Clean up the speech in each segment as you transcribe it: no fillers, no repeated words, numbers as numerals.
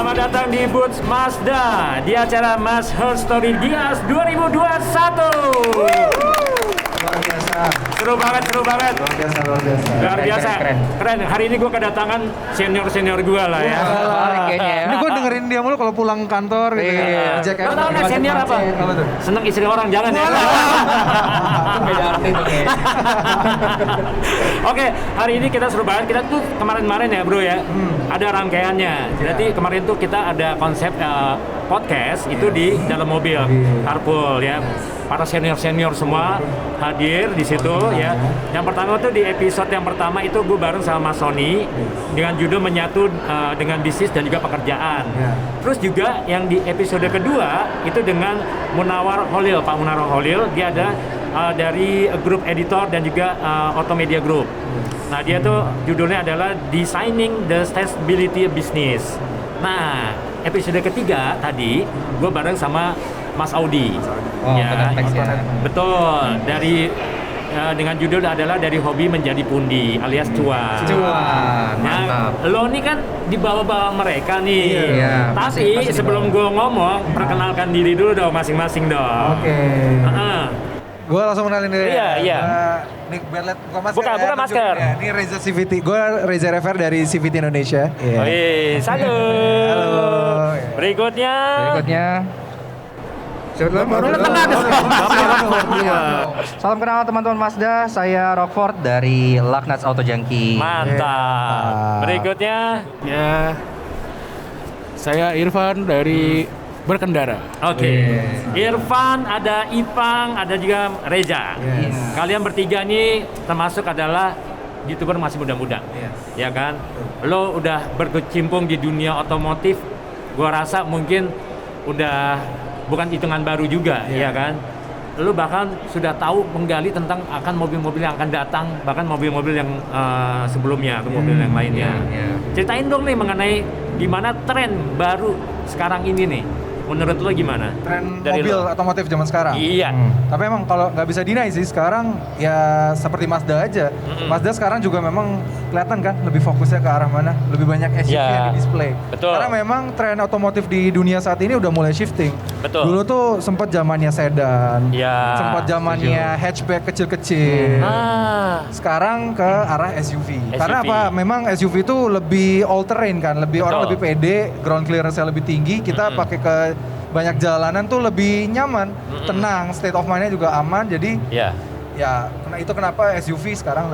Selamat datang di Boots Mazda di acara Mas Her Story Gias 2021. Luar biasa. Seru banget. Luar biasa. Keren. Hari ini gue kedatangan senior gue lah ya. Ini gue dengerin dia mulu kalau pulang kantor gitu kan. Jack Lo tau nggak senior apa? tuh? Seneng istri orang, jangan ya. Beda arti tuh kayak. Oke, hari ini kita seru banget. Kita tuh kemarin ya bro ya, ada rangkaiannya. Jadi kemarin tuh kita ada konsep podcast itu di dalam mobil carpool ya. Para senior semua hadir di situ ya. Yang pertama tuh di episode yang pertama itu gue bareng sama Mas Sony dengan judul menyatu dengan bisnis dan juga pekerjaan. Terus juga yang di episode kedua itu dengan Munawar Holil, Pak Munawar Holil, dia ada dari grup editor dan juga Automedia Group. Nah dia tuh judulnya adalah Designing the Sustainability Business. Nah episode ketiga tadi gue bareng sama Mas Audi. Ya, betul. Dari dengan judul adalah dari hobi menjadi pundi alias cuan. Nah, lo nih kan di bawah mereka nih. Iya, Tapi masing-masing sebelum gue ngomong, perkenalkan diri dulu dong masing-masing dong. Oke. Gue langsung kenalin diri. Iya. Nick Berlet, bukan masker. Bukan masker. Ya, ini Reza CVT. Gue Reza Rever dari CVT Indonesia. Halo. Berikutnya. Salam kenal teman-teman Mazda, saya Rockford dari Laknats Auto Junkie. Mantap. Berikutnya. Ya, saya Irfan dari Berkendara. Oke. Irfan, ada Ipang, ada juga Reza. Kalian bertiga ini termasuk adalah YouTuber masih muda-muda. Ya kan? Lo udah berkecimpung di dunia otomotif. Gua rasa mungkin udah bukan hitungan baru juga, ya kan? Lo bahkan sudah tahu menggali tentang akan mobil-mobil yang akan datang, bahkan mobil-mobil yang sebelumnya atau mobil yang lainnya. Ceritain dong nih mengenai gimana tren baru sekarang ini nih. Menurut lo gimana? Tren Dari mobil lo? otomotif zaman sekarang. Iya. Tapi emang kalau nggak bisa deny sih sekarang ya seperti Mazda aja. Mazda sekarang juga memang kelihatan kan lebih fokusnya ke arah mana, lebih banyak SUV yang di display. Betul. Karena memang tren otomotif di dunia saat ini udah mulai shifting. Betul. Dulu tuh sempat zamannya sedan, Ya, sempat zamannya hatchback kecil-kecil. Sekarang ke arah SUV. Karena apa? Memang SUV itu lebih all terrain kan, lebih orang lebih pede, ground clearance-nya lebih tinggi. Kita pakai ke banyak jalanan tuh lebih nyaman, tenang, state of mind-nya juga aman. Jadi ya itu kenapa SUV sekarang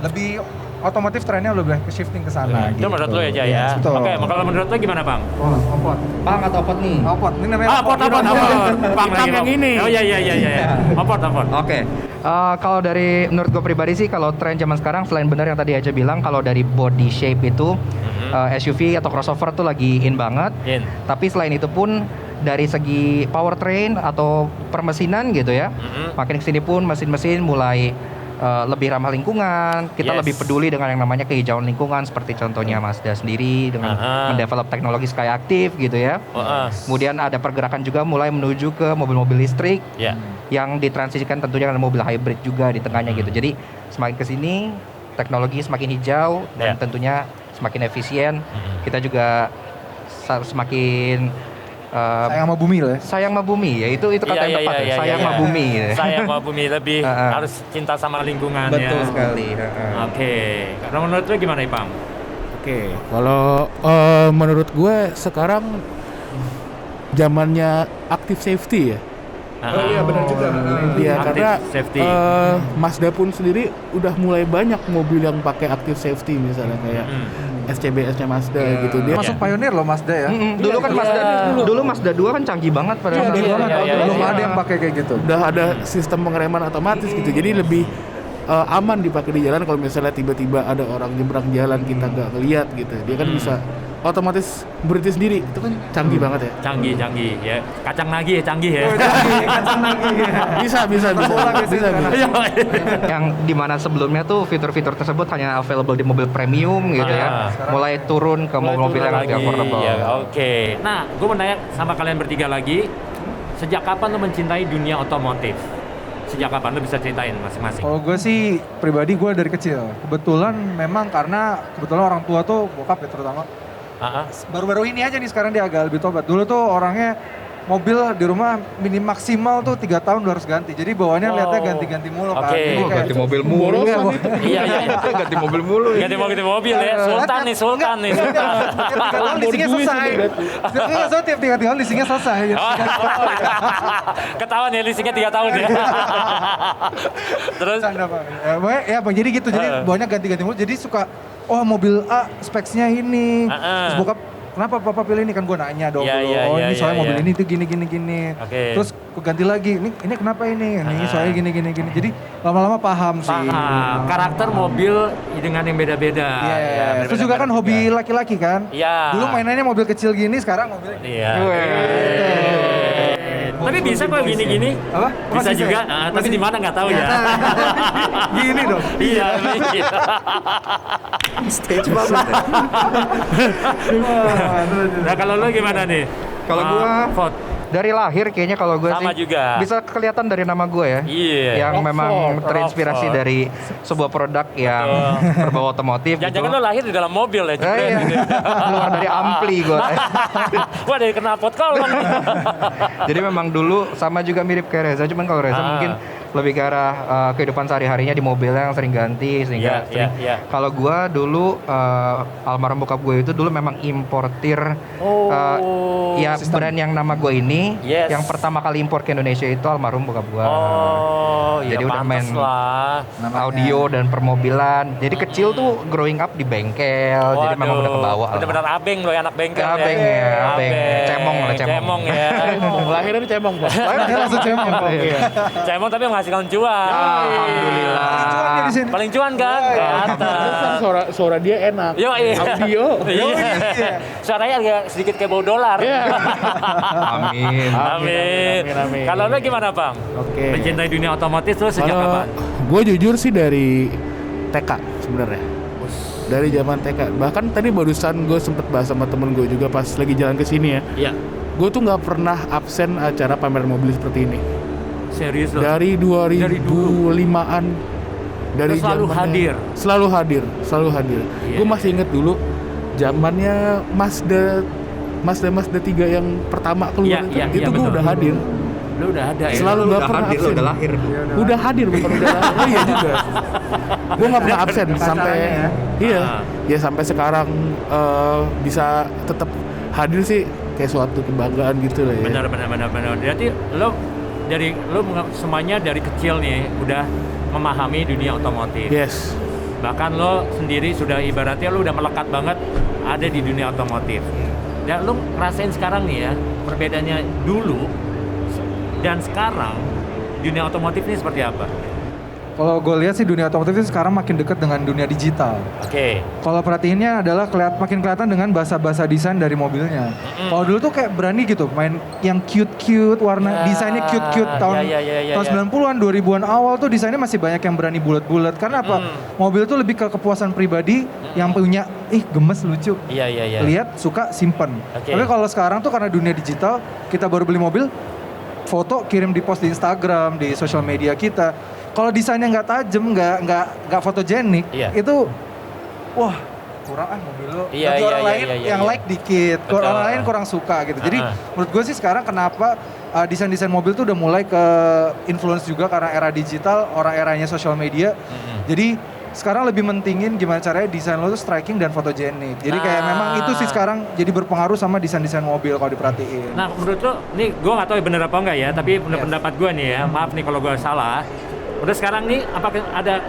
lebih otomotif trennya lebih ke shifting ke sana. Itu menurut lo ya, Jay ya? Oke, kalau menurut lo gimana, Bang? Opot. Pang atau pot nih? Opot, ini namanya Opot. Bang Hitam yang ini. Oh iya. Opot. Oke. Kalau dari menurut gue pribadi sih, kalau tren zaman sekarang selain benar yang tadi aja bilang, kalau dari body shape itu SUV atau crossover tuh lagi in banget. Tapi selain itu pun dari segi powertrain atau permesinan gitu ya, makin kesini pun mesin-mesin mulai lebih ramah lingkungan. Kita lebih peduli dengan yang namanya kehijauan lingkungan, seperti contohnya Mazda sendiri dengan mendevelop teknologi Skyactiv gitu ya. Kemudian ada pergerakan juga mulai menuju ke mobil-mobil listrik yang ditransisikan tentunya dengan mobil hybrid juga di tengahnya gitu. Jadi semakin kesini teknologi semakin hijau dan tentunya semakin efisien. Kita juga semakin sayang sama bumi lah. Sayang sama bumi, ya itu kata yang tepat. Sayang sama bumi. Sayang sama bumi, lebih harus cinta sama lingkungan. Betul sekali. Oke. Karena menurut lo gimana, Ipang? Oke, kalau menurut gue sekarang zamannya active safety ya. Iya benar juga. Iya, karena safety. Mazda pun sendiri udah mulai banyak mobil yang pakai active safety, misalnya kayak SCBS-nya Mazda gitu. Dia Masuk pionir loh Mazda ya. Dulu kan Mazda 2 kan canggih banget pada Canggih waktu itu. banget, belum ada yang pakai kayak gitu. udah ada sistem pengereman otomatis gitu. Jadi lebih aman dipakai di jalan. Kalau misalnya tiba-tiba ada orang nyebrang jalan kita nggak ngeliat gitu, dia kan bisa otomatis berhenti sendiri. Itu kan canggih banget ya. Canggih ya. Kacang nagih ya, canggih ya. Bisa. Yang dimana sebelumnya tuh fitur-fitur tersebut hanya available di mobil premium gitu ya. Mulai turun ke mobil-mobil yang lebih affordable. Ya, oke. Nah, gue mau nanya sama kalian bertiga lagi. Sejak kapan lo mencintai dunia otomotif? Sejak kapan? Lo bisa ceritain masing-masing. Kalau gue sih pribadi gue dari kecil. Kebetulan orang tua tuh bokap ya terutama Baru-baru ini aja nih sekarang dia agak lebih tobat. Dulu tuh orangnya mobil di rumah maksimal tuh 3 tahun udah harus ganti. Jadi bawaannya lihatnya ganti-ganti mulu kan. Oke. Ganti mobil mulu. Iya. Ganti mobil mulu. Ganti mobil ya. Sultan nih. Tiap 3 tahun leasingnya selesai. Tiap 3 tahun leasingnya selesai. Ketahuan ya leasingnya 3 tahun ya. Terus? Ya jadi gitu. Jadi bawaannya ganti-ganti mulu. Jadi suka, oh mobil A specs-nya ini. Terus bokap, kenapa papa pilih ini, kan gue nanya dong. Ini soalnya mobil ini tuh gini. Okay. Terus gue ganti lagi, ini kenapa ini soalnya gini. Jadi lama-lama paham sih. Karakter mobil dengan yang beda-beda. Terus juga kan hobi laki-laki kan. Iya. Dulu mainannya mobil kecil gini, sekarang mobil. Iya. Tapi bisa kok gini-gini. Apa? Bisa juga, tapi di mana nggak tahu ya. Gini dong. Iya. Stage banget. Nah kalau lo gimana nih? Kalau gua Ford. dari lahir kayaknya kalau gue Sama sih juga. bisa kelihatan dari nama gue ya. Iya. Yang memang terinspirasi Rockford. dari sebuah produk yang berbau otomotif. Jangan-jangan lo lahir di dalam mobil ya? Iya. Keluar dari ampli gue. Wah dari knalpot kolong. Jadi memang dulu sama juga mirip kayak Reza, cuman kalau Reza mungkin lebih ke arah kehidupan sehari-harinya di mobilnya yang sering ganti sehingga Kalau gua dulu almarhum bokap gue itu dulu memang importir brand yang nama gue ini yang pertama kali impor ke Indonesia itu almarhum bokap gua. Jadi udah main audio dan permobilan. Jadi kecil tuh growing up di bengkel. Jadi memang udah kebawa. Bener-bener abeng lo anak bengkel. Abeng ya, abeng. Cemong ya. Lahirnya di Cemong, Pak. Lahirnya langsung Cemong. Cemong tapi menghasilkan cuan. Alhamdulillah. Cuannya di sini. Paling cuan kan? Suara dia enak. Audio. Suaranya agak sedikit kayak bau dolar. Amin. Amin. Kalau lo gimana, Bang? Oke. Mencintai dunia otomotif lo sejak kapan? Gue jujur sih dari TK sebenarnya. Dari zaman TK. Bahkan tadi barusan gue sempet bahas sama temen gue juga pas lagi jalan ke sini ya. Iya. Gue tuh nggak pernah absen acara pamer mobil seperti ini. Serius lo? Dari 2005-an. Dari selalu hadir. Selalu hadir. Iya. Gue masih inget dulu zamannya Mazda 3 yang pertama keluar itu gue udah hadir. Lu udah ada ya? Selalu nggak pernah hadir, absen. udah lahir. Udah hadir bukan udah lahir. Oh iya juga. Gue nggak pernah absen sampai ya sampai sekarang bisa tetap hadir sih kayak suatu kebanggaan gitu lah ya. Benar. Berarti lo semuanya dari kecil nih udah memahami dunia otomotif. Yes. Bahkan lo sendiri sudah ibaratnya lo udah melekat banget ada di dunia otomotif. Dan lo ngerasain sekarang nih ya perbedaannya dulu dan sekarang dunia otomotif ini seperti apa? Kalau gue lihat sih dunia otomotif itu sekarang makin dekat dengan dunia digital. Oke. Kalau perhatiinnya adalah makin kelihatan dengan bahasa-bahasa desain dari mobilnya. Kalau dulu tuh kayak berani gitu main yang cute-cute, warna desainnya cute-cute tahun 90-an, 2000-an awal tuh desainnya masih banyak yang berani bulat-bulat. Karena apa? Mobil tuh lebih ke kepuasan pribadi yang punya gemes, lucu. Iya. Lihat, suka, simpen. Tapi kalau sekarang tuh karena dunia digital, kita baru beli mobil, foto kirim di post di Instagram, di sosial media kita. Kalau desainnya nggak tajem, nggak fotogenik, itu wah kurang mobil lo. Bagi orang lain yang like dikit, orang lain kurang suka gitu. Jadi menurut gue sih sekarang kenapa desain-desain mobil tuh udah mulai ke influence juga karena era digital, orang eranya sosial media. Jadi sekarang lebih mentingin gimana caranya desain lo tuh striking dan fotogenik. Jadi kayak memang itu sih sekarang jadi berpengaruh sama desain-desain mobil kalau diperhatiin. Nah menurut lo, nih gue nggak tahu bener apa enggak ya, tapi pendapat gue nih ya, maaf nih kalau gue salah. Udah sekarang nih, apakah ada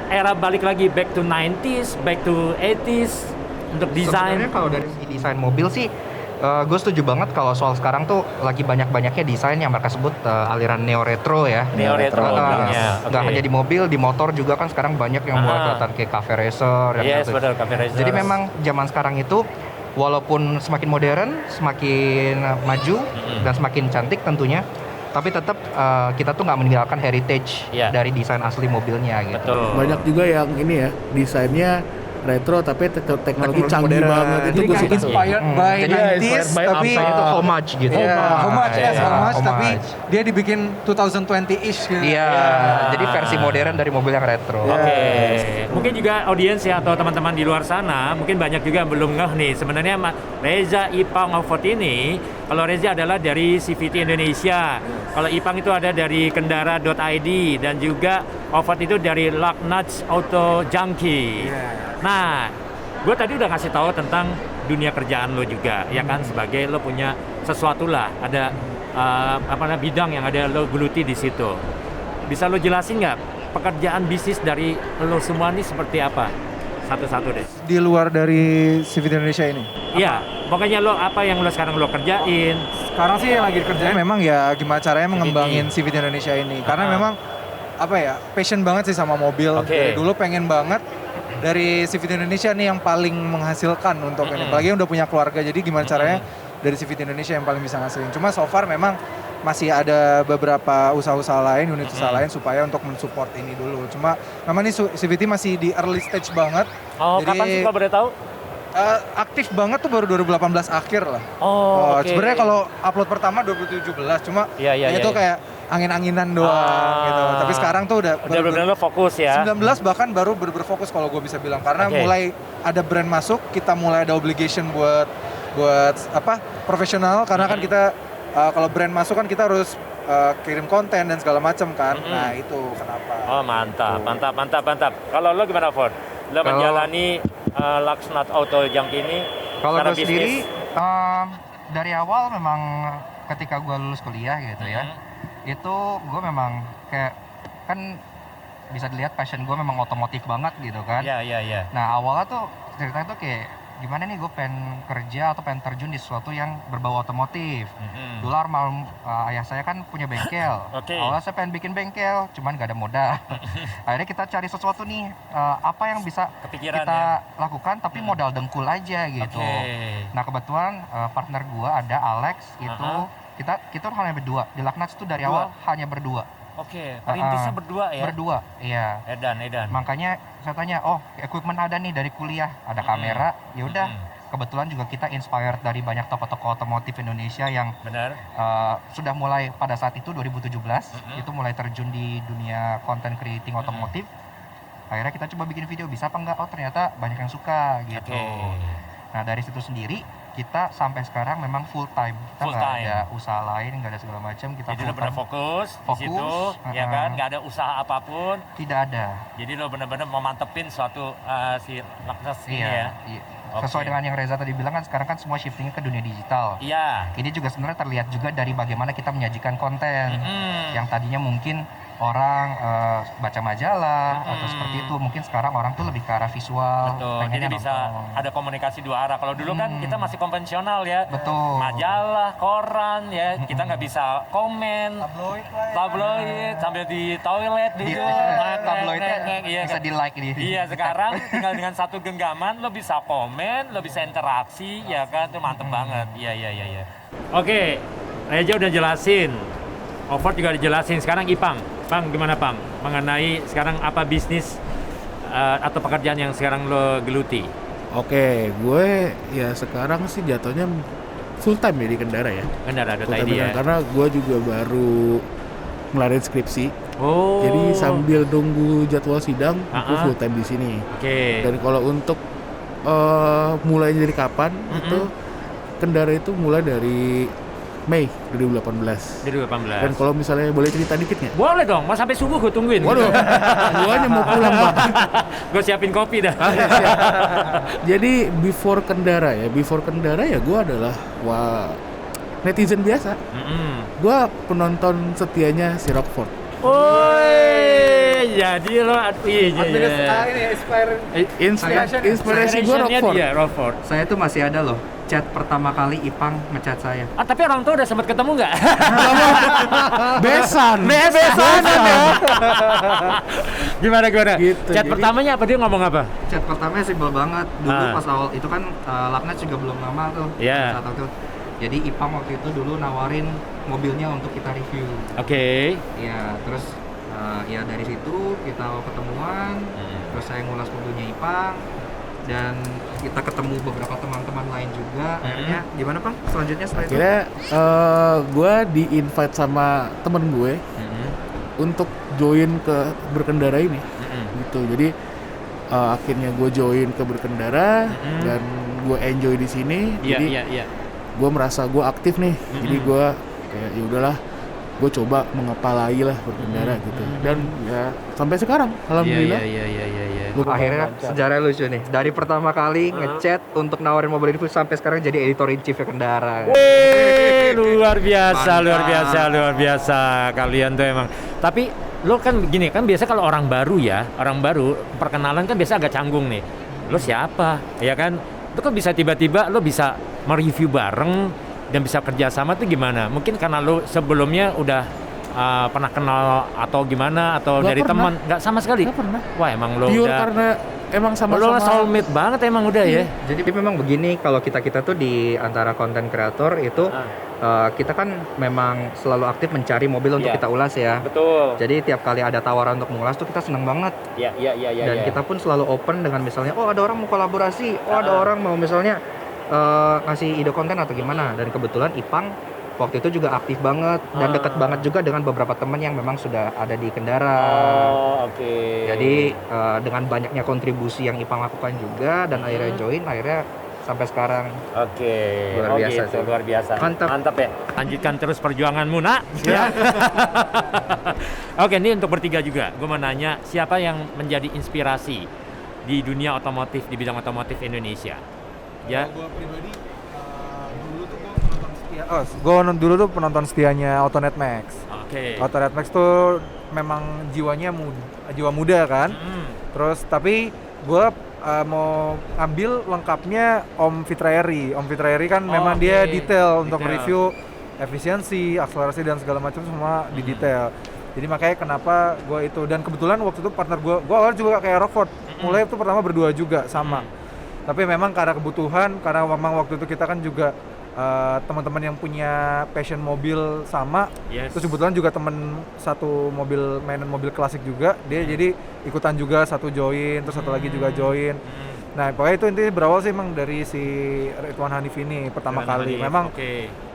era balik lagi back to 90s, back to 80s untuk desain? Sebenarnya kalau dari segi desain mobil sih, gue setuju banget kalau soal sekarang tuh lagi banyak-banyaknya desain yang mereka sebut aliran neo-retro ya. Neo-retro. Nggak hanya di mobil, di motor juga kan sekarang banyak yang mulai kelihatan kayak cafe racer. Yes, betul, cafe racer. Jadi memang zaman sekarang itu, walaupun semakin modern, semakin maju, dan semakin cantik tentunya, tapi tetap kita tuh nggak meninggalkan heritage dari desain asli mobilnya gitu. Betul. Banyak juga yang ini ya desainnya retro tapi teknologi canggih modern. banget. Itu Jadi gue kayak suka. inspired by Jadi 90s inspired by tapi Apa itu homage gitu. homage, Iya, homage, tapi homage. dia dibikin 2020-ish gitu. Iya, jadi versi modern dari mobil yang retro. Oke, mungkin juga audiens ya atau teman-teman di luar sana mungkin banyak juga yang belum ngeh nih sebenarnya Reza Ipang Offroad ini. Kalau Reza adalah dari CVT Indonesia, kalau Ipang itu ada dari Kendara.id dan juga Offroad itu dari Lucknuts Auto Junkie. Nah, gue tadi udah ngasih tahu tentang dunia kerjaan lo juga, ya kan sebagai lo punya sesuatu lah, ada bidang yang ada lo geluti di situ. Bisa lo jelasin nggak pekerjaan bisnis dari lo semua ini seperti apa? Satu-satu deh. Di luar dari CVT Indonesia ini. Iya, pokoknya lo apa yang lo sekarang lo kerjain? Sekarang sih yang lagi dikerjain memang ya gimana caranya mengembangin CVT Indonesia ini. Karena memang passion banget sih sama mobil. Dari dulu pengen banget dari CVT Indonesia nih yang paling menghasilkan untuk ini. Apalagi yang udah punya keluarga. Jadi gimana caranya dari CVT Indonesia yang paling bisa ngasilin. Cuma so far memang masih ada beberapa usaha-usaha lain, unit usaha lain supaya untuk mensupport ini dulu. Cuma memang ini CVT masih di early stage banget. Oh, jadi, kapan sih kalau boleh tahu? aktif banget tuh baru 2018 akhir lah. Sebenarnya kalau upload pertama 2017, cuma itu kayak angin-anginan doang gitu. Tapi sekarang tuh udah benar-benar lo fokus ya. 19 bahkan baru berfokus kalau gue bisa bilang karena mulai ada brand masuk, kita mulai ada obligation buat profesional karena kan kita kalau brand masuk kan kita harus kirim konten dan segala macam kan. Nah, itu kenapa. Oh, mantap. Kalau lo gimana, Ford? Lo menjalani Lucknuts Auto Junkie ini kalau gue sendiri dari awal memang ketika gue lulus kuliah gitu ya, itu gue memang kayak kan bisa dilihat passion gue memang otomotif banget gitu kan. Iya. Nah awalnya tuh ceritanya tuh kayak gimana nih gue pengen kerja atau pengen terjun di sesuatu yang berbau otomotif. Dulu almarhum ayah saya kan punya bengkel. Awalnya saya pengen bikin bengkel, cuman gak ada modal. Akhirnya kita cari sesuatu nih, apa yang bisa kita lakukan tapi modal dengkul aja gitu. Nah kebetulan partner gue ada Alex itu kita hanya berdua. Di Lucknuts itu dari awal hanya berdua. Perintisnya berdua ya? Berdua, iya. Edan. Makanya saya tanya, equipment ada nih dari kuliah, ada kamera, ya udah. Kebetulan juga kita inspired dari banyak toko-toko otomotif Indonesia yang sudah mulai pada saat itu 2017, itu mulai terjun di dunia content creating otomotif. Akhirnya kita coba bikin video, bisa apa enggak? Oh ternyata banyak yang suka gitu. Nah dari situ sendiri, kita sampai sekarang memang full time. Kita nggak ada usaha lain, nggak ada segala macam. Kita jadi lo benar fokus di situ, ya kan? Nggak ada usaha apapun. Tidak ada. Jadi lo benar-benar mau mantepin suatu si Lucknuts ini ya. Iya. Sesuai dengan yang Reza tadi bilang kan sekarang kan semua shiftingnya ke dunia digital. Iya. Ini juga sebenarnya terlihat juga dari bagaimana kita menyajikan konten. Yang tadinya mungkin orang baca majalah atau seperti itu, mungkin sekarang orang tuh lebih ke arah visual. Betul, jadi bisa ada komunikasi dua arah. Kalau dulu kan kita masih konvensional ya. Betul. Majalah, koran ya, kita nggak bisa komen. Tabloid sambil di toilet gitu. Tabloidnya bisa di like nih. Iya, sekarang tinggal dengan satu genggaman lo bisa komen, lo bisa interaksi, ya kan, itu mantep banget. Iya. Oke, Reza udah jelasin. Offroad juga dijelasin. Sekarang Ipang. Pang, gimana Pang? Mengenai sekarang apa bisnis atau pekerjaan yang sekarang lo geluti? Oke, gue ya sekarang sih jatuhnya full time ya di Kendara ya. Kendara.id ya. Karena gue juga baru ngelarin skripsi. Jadi sambil nunggu jadwal sidang, gue full time di sini. Dan kalau untuk mulainya dari kapan itu Kendara itu mulai dari Mei 2018. Dan kalau misalnya boleh cerita dikit nggak? Boleh dong, mau sampai subuh gue tungguin. Waduh, gue hanya mau pulang Pak. Gue siapin kopi dah. Jadi before Kendara ya gue adalah netizen biasa. Gue penonton setianya si Rockford. Jadi lo inspirasi gue Rockford. Saya tuh masih ada loh chat pertama kali Ipang ngechat saya. Tapi orang tua udah sempat ketemu nggak? Besan ya. Gimana? Gitu, chat pertamanya apa, dia ngomong apa? Chat pertamanya simpel banget. Dulu pas awal itu kan Lucknuts juga belum lama tuh. Saat itu. Jadi Ipang waktu itu dulu nawarin mobilnya untuk kita review. Iya, terus ya dari situ kita ketemuan, terus saya ngulas mobilnya Ipang. dan kita ketemu beberapa teman-teman lain juga. Akhirnya gimana Bang? Selanjutnya setelah itu? Akhirnya gue di-invite sama temen gue untuk join ke berkendara ini gitu. Jadi akhirnya gue join ke berkendara dan gue enjoy di sini. Jadi gue merasa gue aktif nih. Jadi gue kayak ya udahlah, gue coba mengepalai lah berkendara gitu. Dan ya sampai sekarang alhamdulillah. Akhirnya sejarah lucu nih. Dari pertama kali ngechat untuk nawarin mobil review sampai sekarang jadi editor in chief Kendara. Luar biasa kalian tuh emang. Tapi lo kan begini kan, biasa kalau orang baru perkenalan kan biasa agak canggung nih. Lo siapa? Ya kan? Itu kan bisa tiba-tiba lo bisa mereview bareng dan bisa kerjasama tuh gimana? Mungkin karena lo sebelumnya udah pernah kenal atau gimana, atau Gak dari pernah. teman? Nggak sama sekali? Nggak pernah. Wah emang lo Pure udah, karena emang sama-sama lo soulmate banget emang udah ya. Jadi memang begini, kalau kita tuh di antara konten kreator itu kita kan memang selalu aktif mencari mobil untuk kita ulas ya. Betul. Jadi tiap kali ada tawaran untuk mengulas tuh kita seneng banget. Iya. Dan kita pun selalu open dengan misalnya, oh ada orang mau kolaborasi, oh ada orang mau misalnya ngasih ide konten atau gimana. Dan kebetulan Ipang waktu itu juga aktif banget dan dekat banget juga dengan beberapa teman yang memang sudah ada di Kendara. Oke. Jadi dengan banyaknya kontribusi yang Ipang lakukan juga dan akhirnya join, akhirnya sampai sekarang. Oke. Luar biasa gitu, sih. luar biasa. Mantap. Ya. Lanjutkan terus perjuanganmu, Nak. Ya. Oke, ini untuk bertiga juga. Gue mau nanya, siapa yang menjadi inspirasi di dunia otomotif, di bidang otomotif Indonesia? Ya. Gue pribadi dulu tuh penonton setianya Autonet Max. Oke. Autonet Max tuh memang jiwa muda kan. Terus tapi gue mau ambil lengkapnya Om Fitraeri. Om Fitraeri kan memang dia detail untuk review efisiensi, akselerasi dan segala macam semua di detail. Jadi makanya kenapa gue itu, dan kebetulan waktu itu partner gue awal juga kayak Rockford. Mulai itu pertama berdua juga sama. Tapi memang karena kebutuhan, karena memang waktu itu kita kan juga teman-teman yang punya passion mobil sama. Terus kebetulan juga temen satu mainan mobil klasik juga, dia jadi ikutan juga, satu join, terus satu lagi juga join. Nah pokoknya itu intinya berawal sih emang dari si Ridwan Hanif ini pertama kali. Memang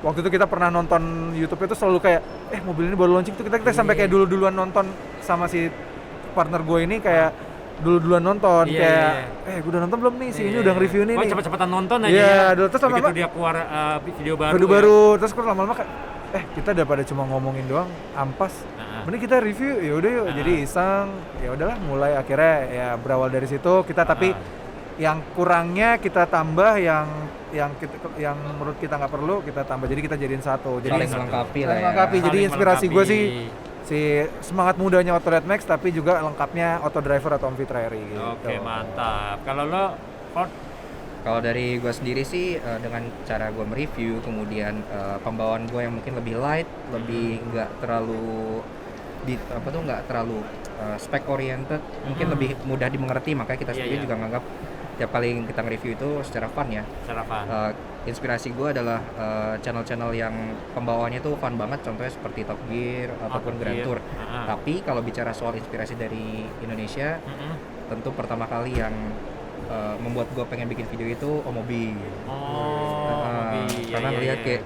waktu itu kita pernah nonton YouTube itu selalu kayak mobil ini baru launching tuh, kita sampai kayak duluan nonton sama si partner gue ini kayak duluan nonton kayak gue udah nonton belum nih, si ini udah nge-review nih. Cepet-cepetan nonton aja. Terus lama-lama dia keluar video baru. Terus lama-lama kita daripada cuma ngomongin doang ampas. Mending kita review, ya udah yuk. Jadi iseng, ya udahlah, mulai akhirnya ya berawal dari situ kita. Tapi yang kurangnya kita tambah, yang menurut kita nggak perlu kita tambah, jadi kita jadiin satu. Jadi saling melengkapi. Jadi inspirasi gue sih si semangat mudanya Autonet Max, tapi juga lengkapnya Auto Driver atau Om Fitraeri gitu. Oke, mantap. Kalau lo, kalau dari gue sendiri sih dengan cara gue mereview, kemudian pembawaan gue yang mungkin lebih light, lebih nggak terlalu nggak terlalu spec oriented, mungkin lebih mudah dimengerti, makanya kita sendiri juga nganggap tiap kali kita nge-review itu secara fun ya. Secara fun. Inspirasi gue adalah channel-channel yang pembawaannya tuh fun banget, contohnya seperti Top Gear ataupun Grand Tour. Tapi kalau bicara soal inspirasi dari Indonesia, tentu pertama kali yang membuat gue pengen bikin video itu Omobi. Karena ngeliat kayak,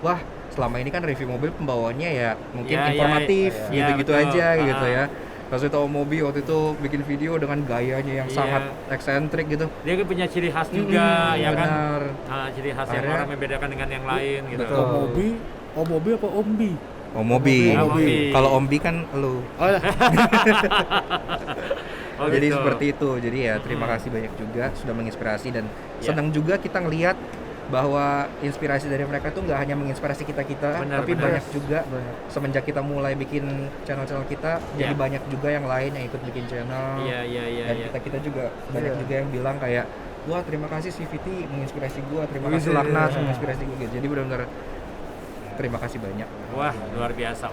wah selama ini kan review mobil pembawaannya ya mungkin informatif gitu-gitu aja gitu ya. Pas itu Omobi waktu itu bikin video dengan gayanya yang sangat eksentrik gitu. Dia kan punya ciri khas juga, ya benar. kan? Ciri khas yang orang membedakan dengan yang lain gitu. Omobi apa Ombi? Omobi. Kalau Ombi kan lu. Jadi gitu. seperti itu. Jadi ya terima kasih banyak juga sudah menginspirasi, dan senang juga kita ngelihat bahwa inspirasi dari mereka tuh nggak hanya menginspirasi kita, tapi banyak juga semenjak kita mulai bikin channel-channel kita, jadi banyak juga yang lain yang ikut bikin channel. Dan kita juga banyak juga yang bilang kayak, wah terima kasih CVT menginspirasi gua, terima kasih Laknas menginspirasi gua gitu. Jadi benar-benar terima kasih banyak. Wah luar biasa.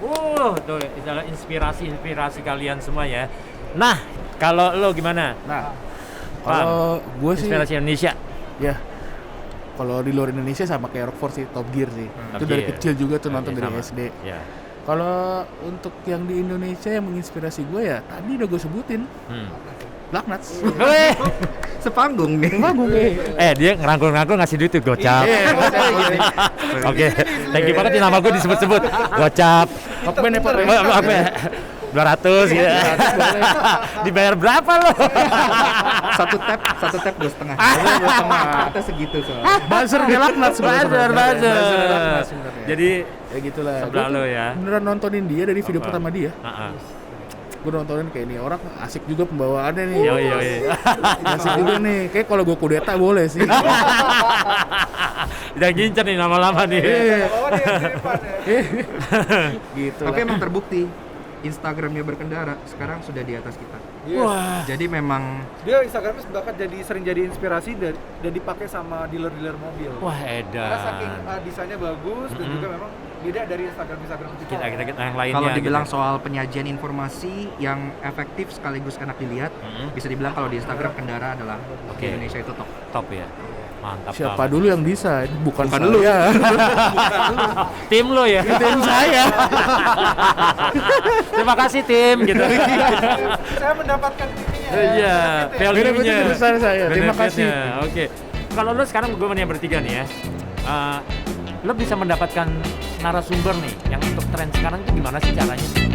Tuh adalah inspirasi kalian semua ya. Nah kalau lo gimana? Nah kalau gue sih inspirasi Indonesia. Ya. Kalau di luar Indonesia sama kayak Rockford sih, Top Gear sih. Itu dari kecil juga tuh nonton dari SD. Kalau untuk yang di Indonesia yang menginspirasi gue ya tadi udah gue sebutin. Blacknuts. Weh. Sepanggung nih. Dia ngerangkul-ngerangkul ngasih duit tuh gocap. Oke, thank you banget nih nama gue disebut-sebut. Gocap. Hokben ya Pak. Apa ya? 200 gitu. Dibayar berapa lo? Satu tap 2,5. Kita segitu soalnya. Buzzer Blacknuts. Buzzer. Jadi ya gitulah. sebelah Gua lo tuh ya. Beneran nontonin dia dari video pertama dia. Gue nontonin kayak ini orang asik juga pembawaannya nih. Yoi. Asik juga nih. Kayak kalau gue kudeta boleh sih. Udah gincer nih lama-lama nih. Gitu. Tapi emang terbukti Instagramnya berkendara sekarang sudah di atas kita. Wah. Jadi memang Dia Instagramnya bahkan sering jadi inspirasi dan dipakai sama dealer-dealer mobil. Wah, Karena saking edan. desainnya bagus dan juga memang beda dari Instagram itu. Kita yang lainnya. kalau dibilang gitu. soal penyajian informasi yang efektif sekaligus enak dilihat, bisa dibilang kalau di Instagram kendara adalah di Indonesia itu top. Top ya. Mantap. Siapa dulu yang bisa? Bukan Bukan saya. lu. Tim lo ya. Tim saya. Terima kasih tim gitu. Saya mendapatkan ininya. Iya, value-nya. Benefitnya besar saya. Terima kasih. Benefitnya. Oke. Kalau lo sekarang gue yang bertiga nih ya. Lo bisa mendapatkan narasumber nih yang untuk tren sekarang itu gimana sih caranya?